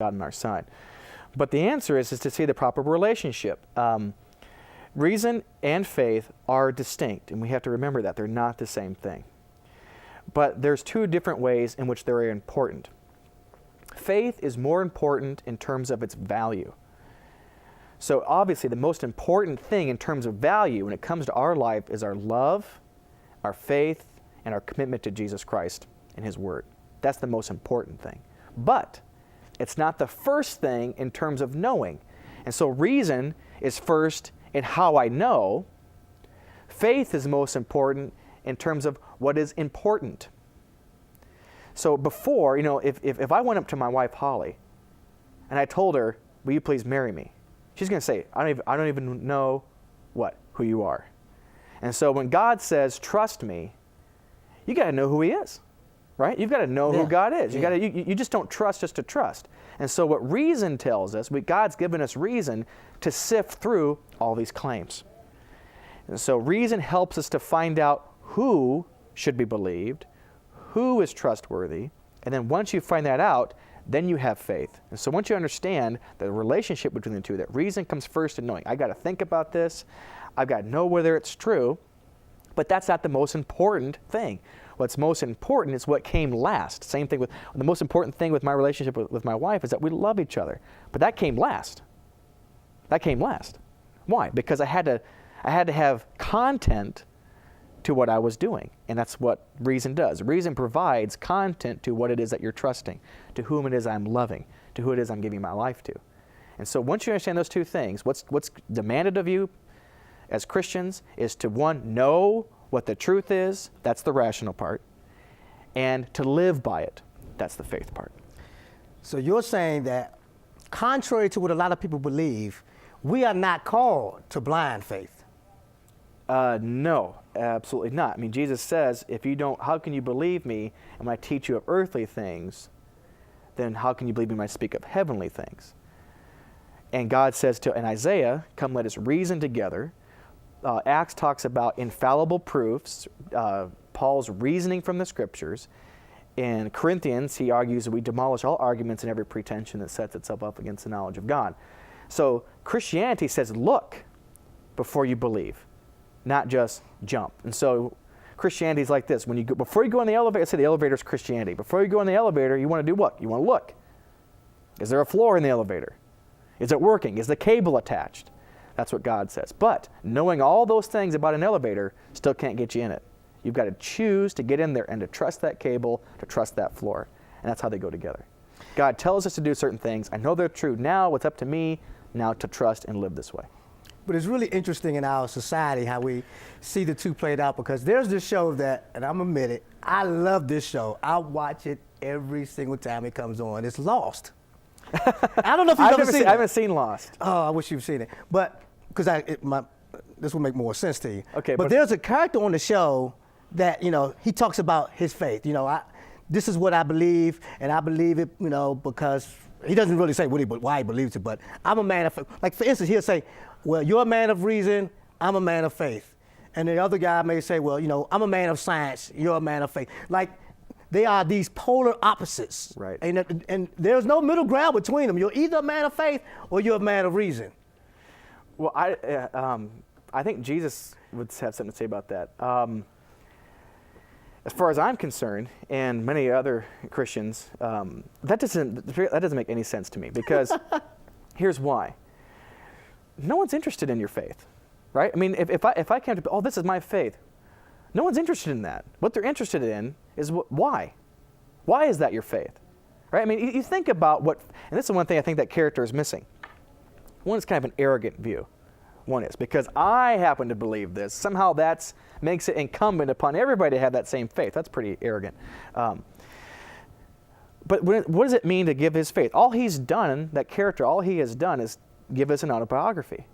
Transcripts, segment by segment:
God on our side. But the answer is to see the proper relationship. Reason and faith are distinct, and we have to remember that. They're not the same thing. But there's two different ways in which they're important. Faith is more important in terms of its value. So obviously the most important thing in terms of value when it comes to our life is our love, our faith, and our commitment to Jesus Christ and His Word. That's the most important thing. But it's not the first thing in terms of knowing. And so reason is first in how I know. Faith is most important in terms of what is important. So before, if I went up to my wife, Holly, and I told her, will you please marry me? She's going to say, I don't even know who you are. And so when God says, trust me, you got to know who He is, right? You've got to know who God is. You just don't trust just to trust. And so what reason tells us, God's given us reason to sift through all these claims. And so reason helps us to find out who should be believed, who is trustworthy, and then once you find that out, then you have faith. And so once you understand the relationship between the two, that reason comes first in knowing. I got to think about this. I've got to know whether it's true. But that's not the most important thing. What's most important is what came last. Same thing with the most important thing with my relationship with my wife is that we love each other. But that came last. That came last. Why? Because I had to have content to what I was doing. And that's what reason does. Reason provides content to what it is that you're trusting, to whom it is I'm loving, to who it is I'm giving my life to. And so once you understand those two things, what's demanded of you as Christians is to, one, know what the truth is, that's the rational part, and to live by it, that's the faith part. So you're saying that, contrary to what a lot of people believe, we are not called to blind faith. No, absolutely not. I mean, Jesus says, if you don't, how can you believe me and when I teach you of earthly things, then how can you believe me when I speak of heavenly things? And God says in Isaiah, come let us reason together. Acts talks about infallible proofs, Paul's reasoning from the Scriptures. In Corinthians, he argues that we demolish all arguments and every pretension that sets itself up against the knowledge of God. So Christianity says, look before you believe, not just jump. And so Christianity is like this. Before you go in the elevator, let's say the elevator is Christianity. Before you go in the elevator, you want to do what? You want to look. Is there a floor in the elevator? Is it working? Is the cable attached? That's what God says. But knowing all those things about an elevator still can't get you in it. You've got to choose to get in there and to trust that cable, to trust that floor. And that's how they go together. God tells us to do certain things. I know they're true now. It's up to me now to trust and live this way. But it's really interesting in our society how we see the two played out, because there's this show that, and I'm admit it, I love this show. I watch it every single time it comes on. It's Lost. I don't know if you've ever seen it. I haven't seen Lost. Oh, I wish you've seen it. But, because this will make more sense to you. Okay, but there's a character on the show that, he talks about his faith. This is what I believe, and I believe it, because he doesn't really say why he believes it, but I'm a man of faith. Like, for instance, he'll say, well, you're a man of reason, I'm a man of faith. And the other guy may say, well, I'm a man of science, you're a man of faith. Like, they are these polar opposites. Right. And there's no middle ground between them. You're either a man of faith or you're a man of reason. Well, I think Jesus would have something to say about that. As far as I'm concerned, and many other Christians, that doesn't make any sense to me, because here's why. No one's interested in your faith, right? I mean, if I came to, this is my faith, no one's interested in that. What they're interested in is why. Why is that your faith, right? I mean, you think about and this is one thing I think that character is missing. One is kind of an arrogant view. One is, because I happen to believe this, somehow that makes it incumbent upon everybody to have that same faith. That's pretty arrogant. But what does it mean to give his faith? All he has done is give us an autobiography.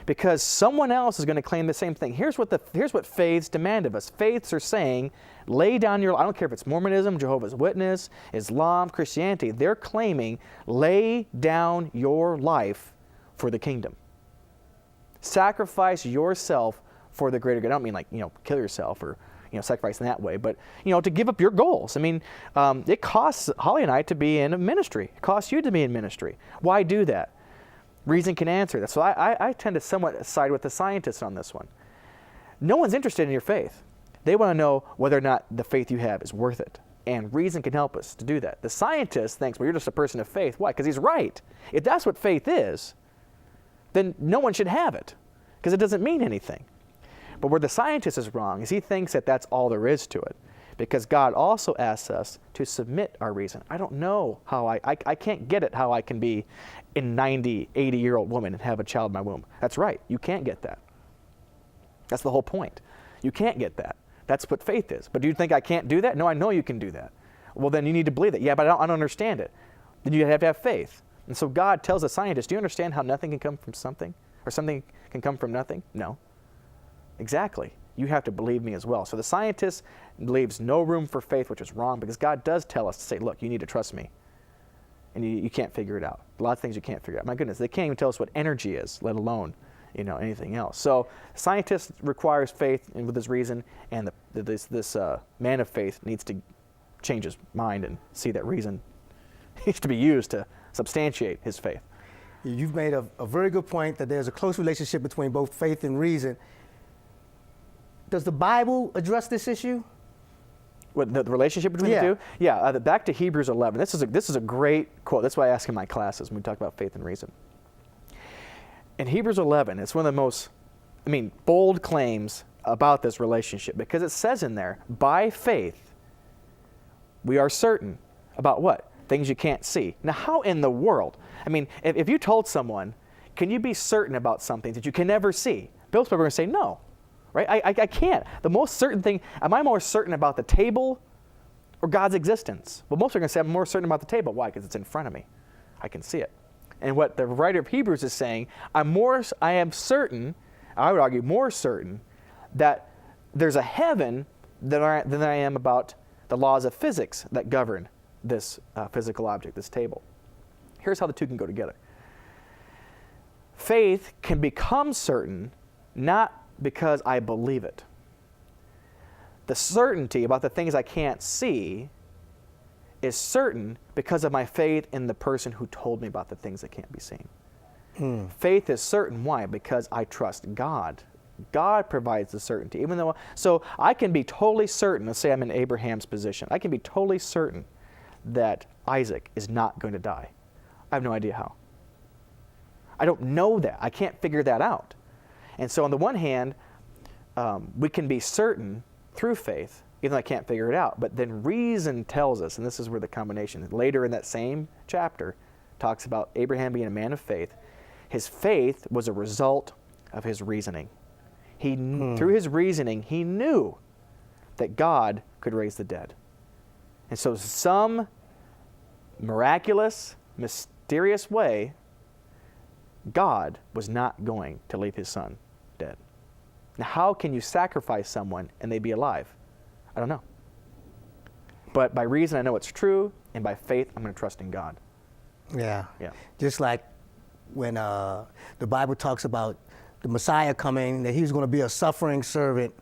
Because someone else is going to claim the same thing. Here's what faiths demand of us. Faiths are saying, lay down your life. I don't care if it's Mormonism, Jehovah's Witness, Islam, Christianity. They're claiming, lay down your life for the kingdom. Sacrifice yourself for the greater good. I don't mean kill yourself or, sacrifice in that way, but, to give up your goals. I mean, it costs Holly and I to be in a ministry. It costs you to be in ministry. Why do that? Reason can answer that. So I tend to somewhat side with the scientists on this one. No one's interested in your faith. They want to know whether or not the faith you have is worth it. And reason can help us to do that. The scientist thinks, well, you're just a person of faith. Why? Because he's right. If that's what faith is, then no one should have it, because it doesn't mean anything. But where the scientist is wrong is he thinks that that's all there is to it, because God also asks us to submit our reason. I don't know how I can't get it how I can be a 90, 80-year-old woman and have a child in my womb. That's right. You can't get that. That's the whole point. You can't get that. That's what faith is. But do you think I can't do that? No, I know you can do that. Well, then you need to believe it. Yeah, but I don't understand it. Then you have to have faith. And so God tells the scientist, do you understand how nothing can come from something? Or something can come from nothing? No. Exactly. You have to believe me as well. So the scientist leaves no room for faith, which is wrong, because God does tell us to say, look, you need to trust me. And you can't figure it out. A lot of things you can't figure out. My goodness, they can't even tell us what energy is, let alone anything else. So scientist requires faith with his reason, and this man of faith needs to change his mind and see that reason needs to be used to substantiate his faith. You've made a very good point that there's a close relationship between both faith and reason. Does the Bible address this issue? What, the relationship between the two? Yeah. Back to Hebrews 11. This is a great quote. That's why I ask in my classes when we talk about faith and reason. In Hebrews 11, it's one of the most, bold claims about this relationship, because it says in there, by faith, we are certain about what? Things you can't see. Now, how in the world? If you told someone, can you be certain about something that you can never see? Most people are going to say no, right? I can't. The most certain thing, am I more certain about the table or God's existence? Well, most are going to say I'm more certain about the table. Why? Because it's in front of me. I can see it. And what the writer of Hebrews is saying, I am certain, I would argue more certain, that there's a heaven than I am about the laws of physics that govern this physical object, this table. Here's how the two can go together. Faith can become certain not because I believe it. The certainty about the things I can't see is certain because of my faith in the person who told me about the things that can't be seen. Faith is certain. Why? Because I trust God. God provides the certainty. So I can be totally certain, let's say I'm in Abraham's position, I can be totally certain that Isaac is not going to die. I have no idea how. I don't know that. I can't figure that out. And so on the one hand, we can be certain through faith, even though I can't figure it out. But then reason tells us, and this is where the combination, later in that same chapter, talks about Abraham being a man of faith. His faith was a result of his reasoning. Through his reasoning, he knew that God could raise the dead. And so some miraculous, mysterious way, God was not going to leave his son dead. Now, how can you sacrifice someone and they be alive? I don't know. But by reason, I know it's true, and by faith, I'm going to trust in God. Yeah. Just like when the Bible talks about the Messiah coming, that he was going to be a suffering servant,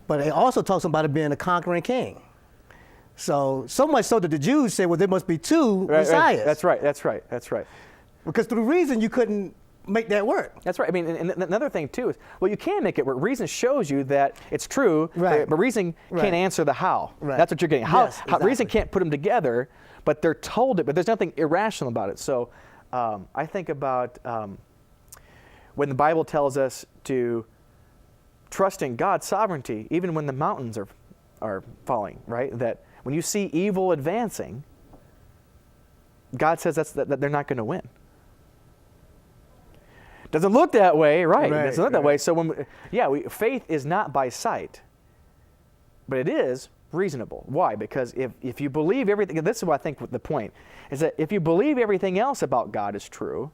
but it also talks about it being a conquering king. So much so that the Jews say, well, there must be two Messiahs. That's right. Because through reason, you couldn't make that work. That's right. And another thing, too, is, well, you can make it work. Reason shows you that it's true, but reason can't answer the how. That's what you're getting. Reason can't put them together, but they're told it, but there's nothing irrational about it. So I think about when the Bible tells us to trust in God's sovereignty, even when the mountains are falling, right? That when you see evil advancing, God says that they're not going to win. Doesn't look that way, right? Doesn't look that way. So faith is not by sight, but it is reasonable. Why? Because if you believe everything, this is what I think the point is, that if you believe everything else about God is true,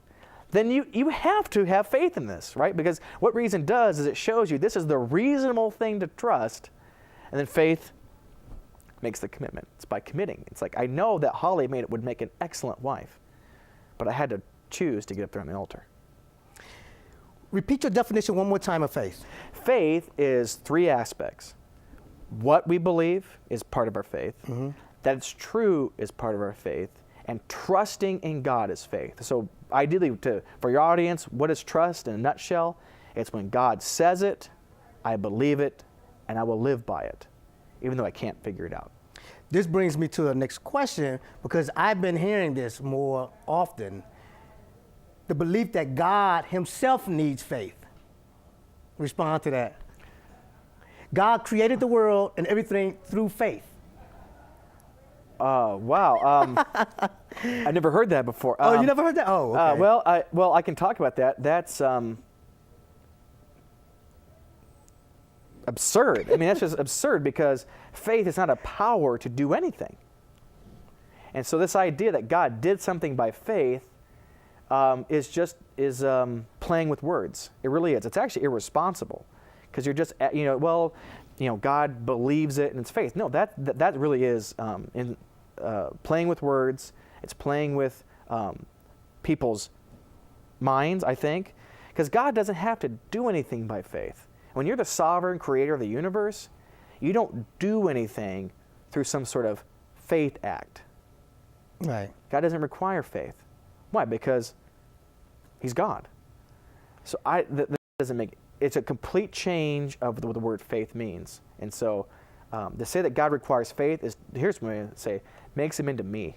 then you have to have faith in this, right? Because what reason does is it shows you this is the reasonable thing to trust, and then faith makes the commitment. It's by committing. It's like, I know that Holly would make an excellent wife, but I had to choose to get up there on the altar. Repeat your definition one more time of faith. Faith is three aspects. what we believe is part of our faith. That it's true is part of our faith. And trusting in God is faith. So ideally, for your audience, what is trust in a nutshell? It's when God says it, I believe it, and I will live by it, even though I can't figure it out. This brings me to the next question, because I've been hearing this more often. The belief that God himself needs faith. Respond to that. God created the world and everything through faith. Wow. I never heard that before. Oh, you never heard that? Oh, okay. Well, I can talk about that. That's absurd. I mean, that's just absurd, because faith is not a power to do anything. And so this idea that God did something by faith is playing with words. It really is. It's actually irresponsible, because you're just, God believes it and it's faith. No, that really is playing with words. It's playing with people's minds, I think, because God doesn't have to do anything by faith. When you're the sovereign creator of the universe, you don't do anything through some sort of faith act. Right. God doesn't require faith. Why? Because he's God. So that doesn't make, it's a complete change of what the word faith means. And so to say that God requires faith is, here's what I'm going to say, makes him into me.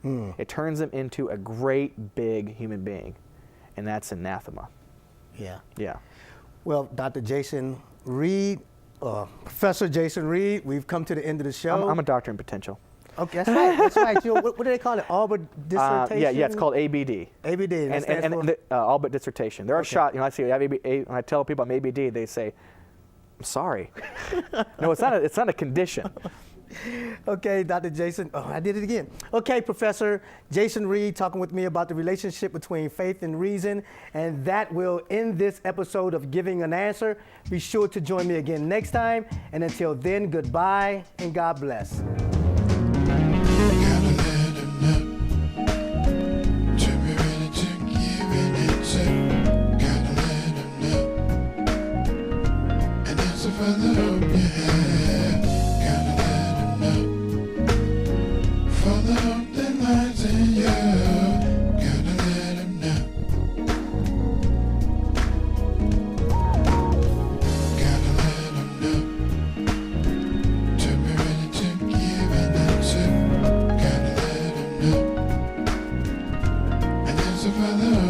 It turns him into a great big human being. And that's anathema. Yeah. Yeah. Well, Dr. Jason Reed, Professor Jason Reed, we've come to the end of the show. I'm a doctor in potential. Okay, that's right. That's right. What do they call it? All but dissertation? Yeah, it's called ABD. ABD. And all but dissertation. There are shots, I see, when I tell people I'm ABD, they say, I'm sorry. No, it's not a condition. Okay, Dr. Jason. Oh, I did it again. Okay, Professor Jason Reed talking with me about the relationship between faith and reason. And that will end this episode of Giving an Answer. Be sure to join me again next time. And until then, goodbye and God bless. Father.